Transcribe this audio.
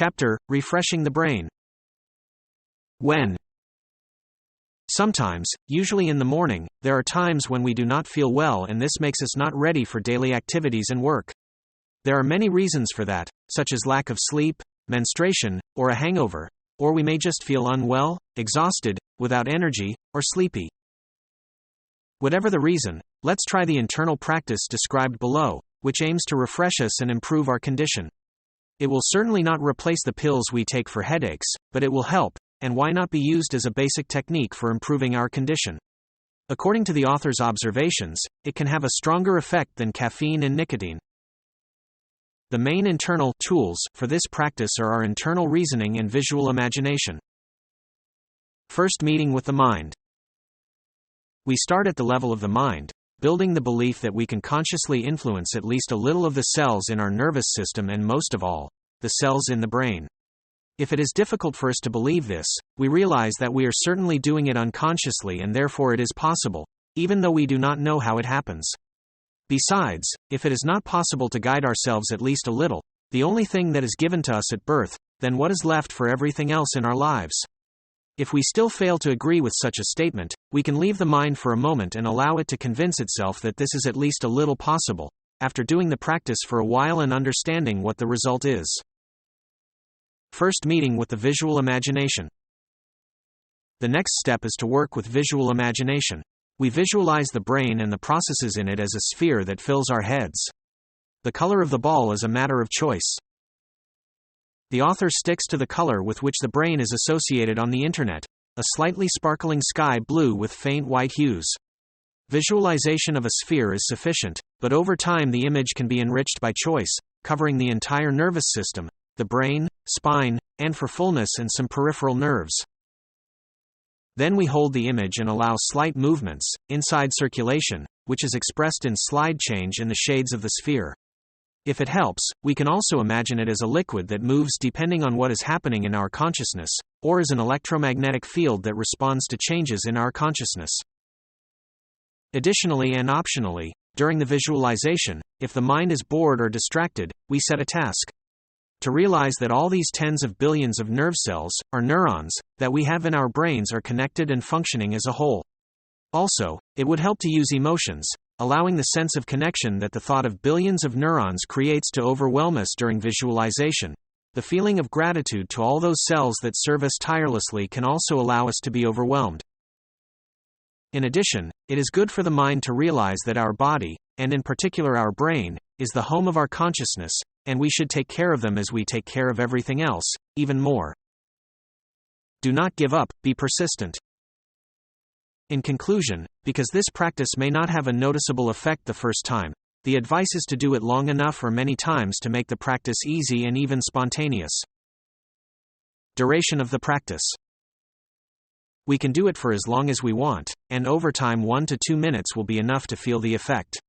Chapter: Refreshing the Brain. When? Sometimes, usually in the morning, there are times when we do not feel well, and this makes us not ready for daily activities and work. There are many reasons for that, such as lack of sleep, menstruation, or a hangover, or we may just feel unwell, exhausted, without energy, or sleepy. Whatever the reason, let's try the internal practice described below, which aims to refresh us and improve our condition. It will certainly not replace the pills we take for headaches, but it will help, and why not be used as a basic technique for improving our condition? According to the author's observations, it can have a stronger effect than caffeine and nicotine. The main internal tools for this practice are our internal reasoning and visual imagination. First, meeting with the mind. We start at the level of the mind, building the belief that we can consciously influence at least a little of the cells in our nervous system and most of all, the cells in the brain. If it is difficult for us to believe this, we realize that we are certainly doing it unconsciously and therefore it is possible, even though we do not know how it happens. Besides, if it is not possible to guide ourselves at least a little, the only thing that is given to us at birth, then what is left for everything else in our lives? If we still fail to agree with such a statement, we can leave the mind for a moment and allow it to convince itself that this is at least a little possible, after doing the practice for a while and understanding what the result is. First, meeting with the visual imagination. The next step is to work with visual imagination. We visualize the brain and the processes in it as a sphere that fills our heads. The color of the ball is a matter of choice. The author sticks to the color with which the brain is associated on the internet, a slightly sparkling sky blue with faint white hues. Visualization of a sphere is sufficient, but over time the image can be enriched by choice, covering the entire nervous system, the brain, spine, and for fullness and some peripheral nerves. Then we hold the image and allow slight movements, inside circulation, which is expressed in slide change in the shades of the sphere. If it helps, we can also imagine it as a liquid that moves depending on what is happening in our consciousness, or as an electromagnetic field that responds to changes in our consciousness. Additionally and optionally, during the visualization, if the mind is bored or distracted, we set a task. To realize that all these tens of billions of nerve cells, or neurons, that we have in our brains are connected and functioning as a whole. Also, it would help to use emotions, allowing the sense of connection that the thought of billions of neurons creates to overwhelm us during visualization. The feeling of gratitude to all those cells that serve us tirelessly can also allow us to be overwhelmed. In addition, it is good for the mind to realize that our body, and in particular our brain, is the home of our consciousness, and we should take care of them as we take care of everything else, even more. Do not give up, be persistent. In conclusion, because this practice may not have a noticeable effect the first time, the advice is to do it long enough or many times to make the practice easy and even spontaneous. Duration of the practice. We can do it for as long as we want, and over time 1 to 2 minutes will be enough to feel the effect.